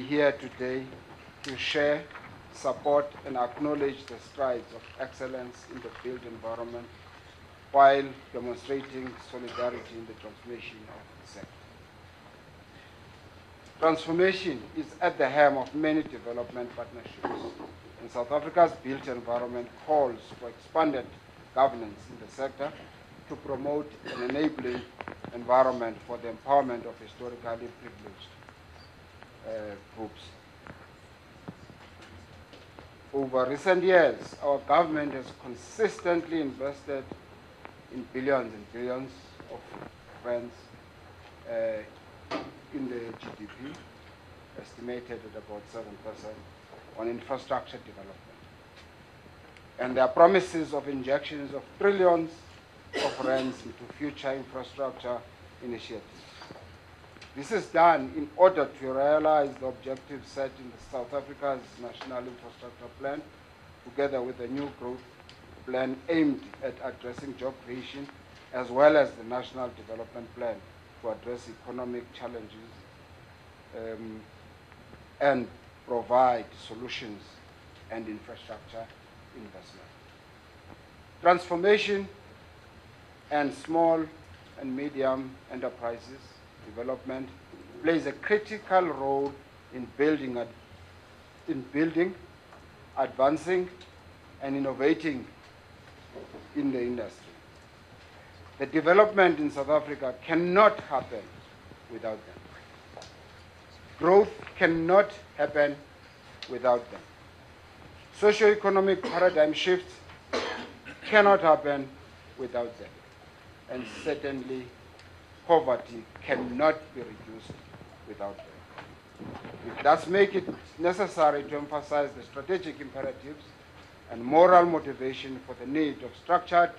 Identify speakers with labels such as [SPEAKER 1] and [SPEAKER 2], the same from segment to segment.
[SPEAKER 1] here today to share, support, and acknowledge the strides of excellence in the built environment while demonstrating solidarity in the transformation of the sector. Transformation is at the helm of many development partnerships, and South Africa's built environment calls for expanded governance in the sector to promote an enabling environment for the empowerment of historically privileged groups. Over recent years, our government has consistently invested in billions and billions of rands in the GDP, estimated at about 7% on infrastructure development. And there are promises of injections of trillions of rands into future infrastructure initiatives. This is done in order to realize the objectives set in South Africa's National Infrastructure Plan, together with a new growth plan aimed at addressing job creation, as well as the National Development Plan to address economic challenges and provide solutions and infrastructure investment. Transformation and small and medium enterprises development plays a critical role in building, advancing, and innovating in the industry. The development in South Africa cannot happen without them. Growth cannot happen without them. Socio-economic paradigm shifts cannot happen without them. And certainly, poverty cannot be reduced without them. It does make it necessary to emphasize the strategic imperatives and moral motivation for the need of structured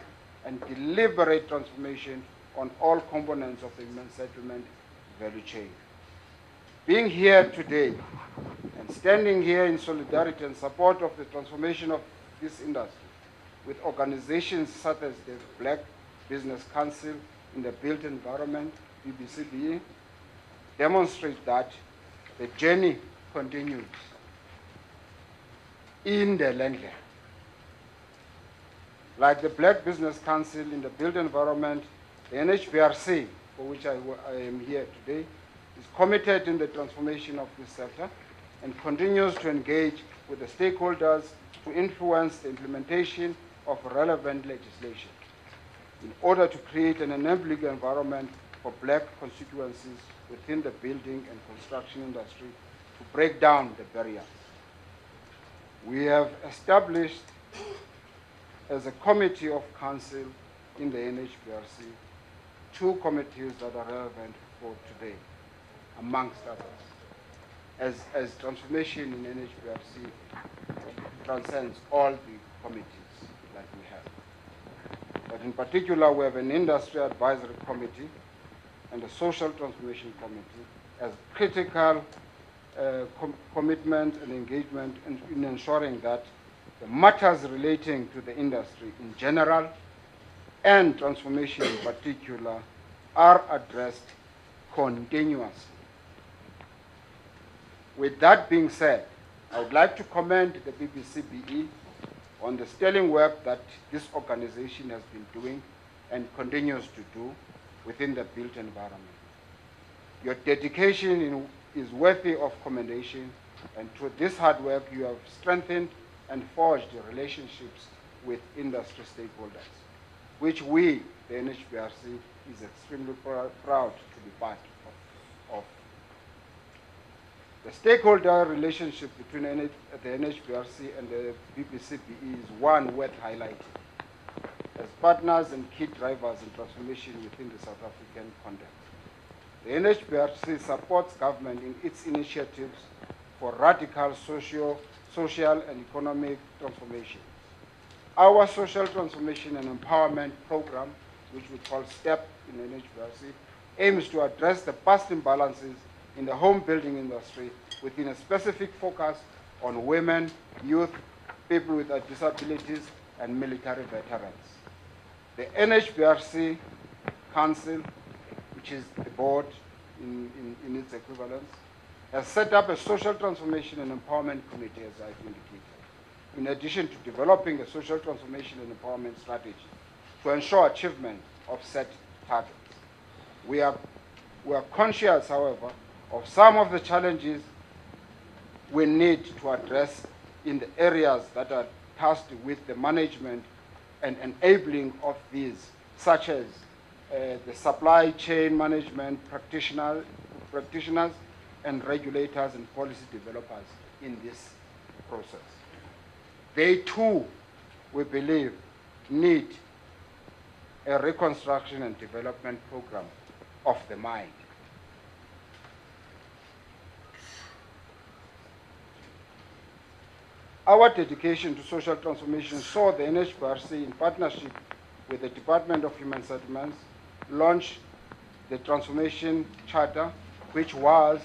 [SPEAKER 1] and deliberate transformation on all components of the human settlement value chain. Being here today and standing here in solidarity and support of the transformation of this industry with organizations such as the Black Business Council in the Built Environment, BBCBE, demonstrate that the journey continues in the land. Like the Black Business Council in the Built Environment, the NHBRC, for which I am here today, is committed in the transformation of this sector and continues to engage with the stakeholders to influence the implementation of relevant legislation in order to create an enabling environment for Black constituencies within the building and construction industry to break down the barriers. We have established as a committee of council in the NHBRC 2 committees that are relevant for today, amongst others, as transformation in NHBRC transcends all the committees that we have. But in particular, we have an industry advisory committee and a social transformation committee as critical commitment and engagement in ensuring that the matters relating to the industry in general and transformation in particular are addressed continuously. With that being said, I would like to commend the BBCBE on the sterling work that this organization has been doing and continues to do within the built environment. Your dedication is worthy of commendation, and through this hard work you have strengthened and forged relationships with industry stakeholders, which we, the NHBRC, is extremely proud to be part of. The stakeholder relationship between the NHBRC and the BBCBE is one worth highlighting as partners and key drivers in transformation within the South African context. The NHBRC supports government in its initiatives for radical social and economic transformation. Our social transformation and empowerment program, which we call STEP in the NHBRC, aims to address the past imbalances in the home building industry within a specific focus on women, youth, people with disabilities, and military veterans. The NHBRC Council, which is the board in its equivalence, has set up a social transformation and empowerment committee, as I've indicated, in addition to developing a social transformation and empowerment strategy to ensure achievement of set targets. We are conscious, however, of some of the challenges we need to address in the areas that are tasked with the management and enabling of these, such as the supply chain management practitioners and regulators and policy developers in this process. They too, we believe, need a reconstruction and development program of the mind. Our dedication to social transformation saw the NHBRC, in partnership with the Department of Human Settlements, launch the Transformation Charter, which was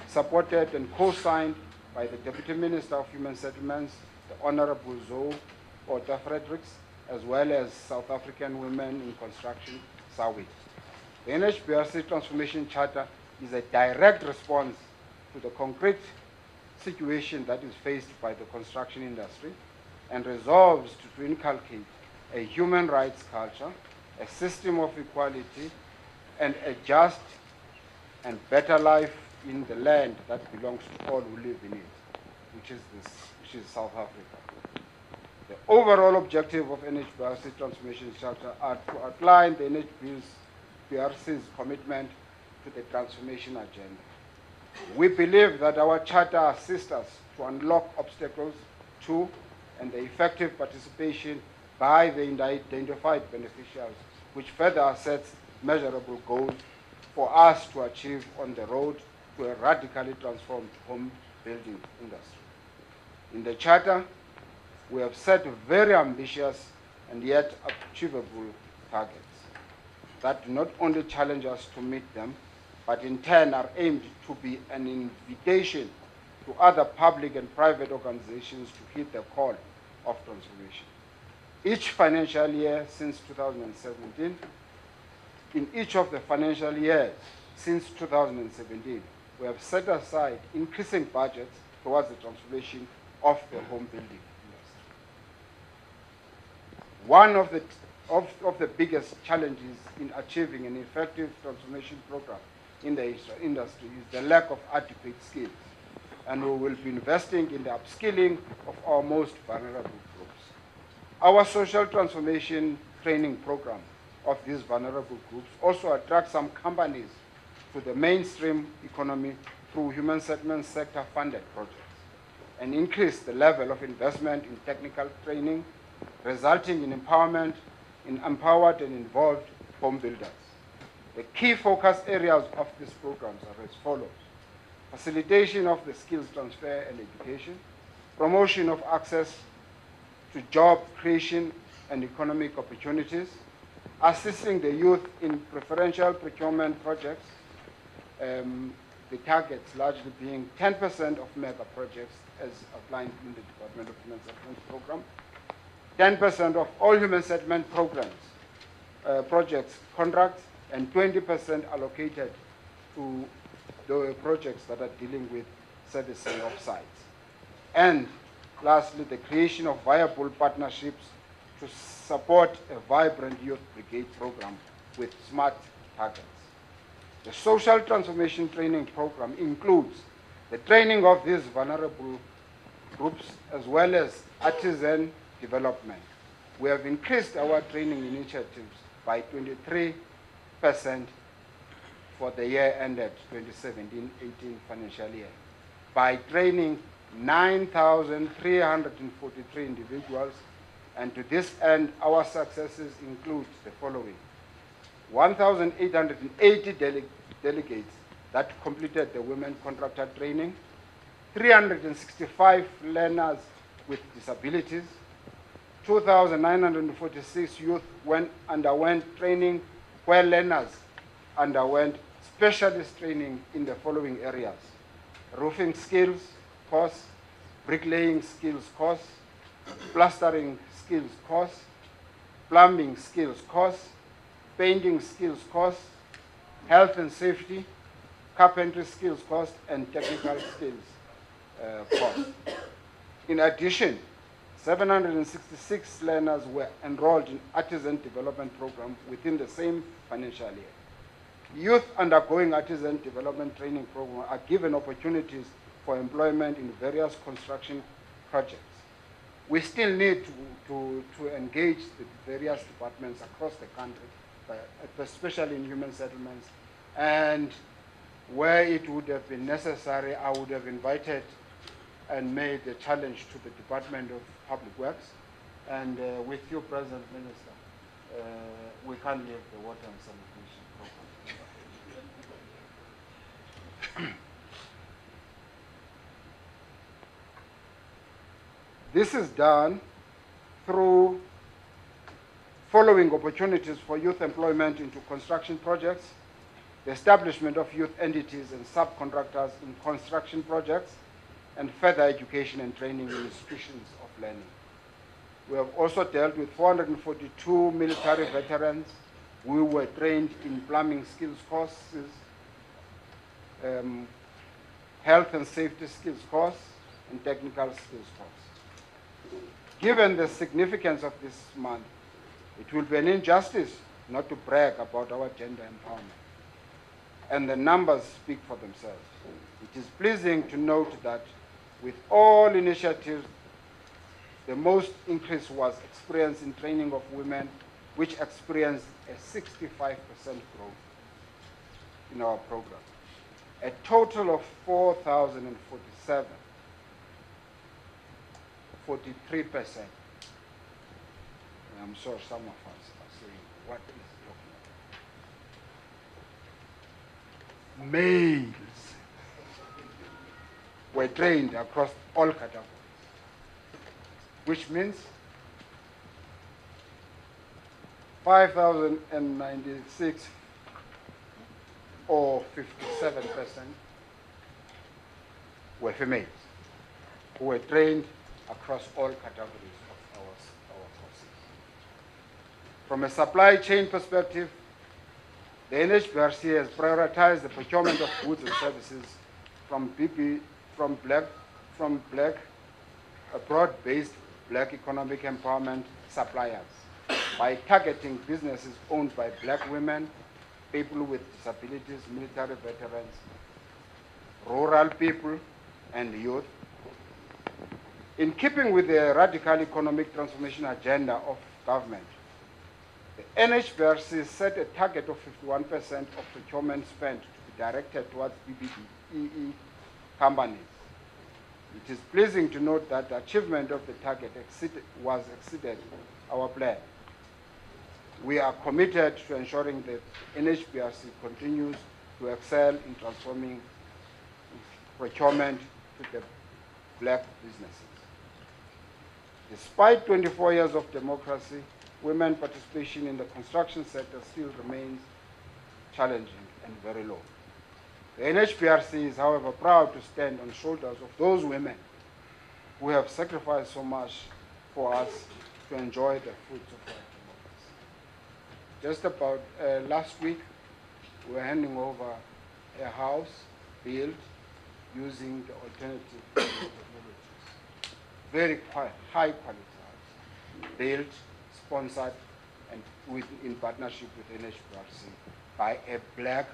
[SPEAKER 1] supported and co-signed by the Deputy Minister of Human Settlements, the Honorable Zoe Porter Fredericks, as well as South African Women in Construction, SAWIT. The NHBRC Transformation Charter is a direct response to the concrete situation that is faced by the construction industry and resolves to inculcate a human rights culture, a system of equality, and a just and better life in the land that belongs to all who live in it, which is South Africa. The overall objective of NHBRC Transformation Charter are to outline the NHBRC's commitment to the transformation agenda. We believe that our charter assists us to unlock obstacles to and the effective participation by the identified beneficiaries, which further sets measurable goals for us to achieve on the road to a radically transformed home building industry. In the charter, we have set very ambitious and yet achievable targets that not only challenge us to meet them, but in turn are aimed to be an invitation to other public and private organizations to heed the call of transformation. Each financial year since 2017, in each of the financial years since 2017, we have set aside increasing budgets towards the transformation of the home building industry. One of the biggest challenges in achieving an effective transformation program in the industry is the lack of adequate skills, and we will be investing in the upskilling of our most vulnerable groups. Our social transformation training program of these vulnerable groups also attracts some companies to the mainstream economy through human settlement sector funded projects and increase the level of investment in technical training, resulting in empowerment in empowered and involved home builders. The key focus areas of these programs are as follows: facilitation of the skills transfer and education, promotion of access to job creation and economic opportunities, assisting the youth in preferential procurement projects, the targets largely being 10% of mega projects as outlined in the Department of Human Settlement program, 10% of all human settlement programs, projects, contracts, and 20% allocated to the projects that are dealing with servicing of sites. And lastly, the creation of viable partnerships to support a vibrant youth brigade program with smart targets. The social transformation training program includes the training of these vulnerable groups as well as artisan development. We have increased our training initiatives by 23% for the year ended 2017-18 financial year by training 9,343 individuals, and to this end our successes include the following: 1,880 delegates that completed the women contractor training, 365 learners with disabilities, 2,946 youth underwent training where learners underwent specialist training in the following areas: roofing skills course, bricklaying skills course, plastering skills course, plumbing skills course, painting skills course, health and safety, carpentry skills course, and technical skills course. In addition, 766 learners were enrolled in artisan development program within the same financial year. Youth undergoing artisan development training program are given opportunities for employment in various construction projects. We still need to engage the various departments across the country, especially in human settlements, and where it would have been necessary, I would have invited and made a challenge to the Department of Public Works. And with you, President Minister, we can't leave the water and sanitation program. This is done through following opportunities for youth employment into construction projects, the establishment of youth entities and subcontractors in construction projects, and further education and training in institutions of learning. We have also dealt with 442 military veterans who were trained in plumbing skills courses, health and safety skills course, and technical skills course. Given the significance of this month, it will be an injustice not to brag about our gender empowerment. And the numbers speak for themselves. It is pleasing to note that with all initiatives, the most increase was experienced in training of women, which experienced a 65% growth in our program. A total of 4,047, 43%. I'm sure some of us are saying, what is talking about? Males were trained across all categories, which means 5,096 or 57% were females who were trained across all categories of our courses. From a supply chain perspective, the NHBRC has prioritized the procurement of goods and services from broad-based black economic empowerment suppliers by targeting businesses owned by black women, people with disabilities, military veterans, rural people, and youth. In keeping with the radical economic transformation agenda of government, the NHBRC set a target of 51% of procurement spend to be directed towards BBCBE companies. It is pleasing to note that the achievement of the target exceeded our plan. We are committed to ensuring that NHBRC continues to excel in transforming procurement to the black businesses. Despite 24 years of democracy, women participation in the construction sector still remains challenging and very low. The NHBRC is, however, proud to stand on the shoulders of those women who have sacrificed so much for us to enjoy the fruits of our democracy. Just about last week, we were handing over a house built using the alternative technologies. Very high quality house, built, sponsored, and in partnership with NHBRC by a black,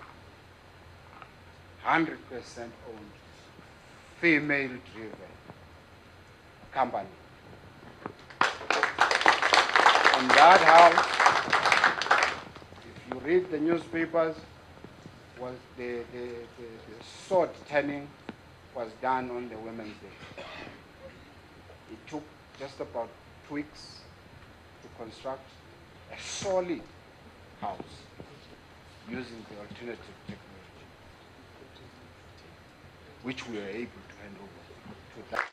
[SPEAKER 1] 100% owned, female-driven company. And that house, if you read the newspapers, was the sword turning was done on the Women's Day. It took just about 2 weeks to construct a solid house using the alternative technology, which we were able to hand over to that.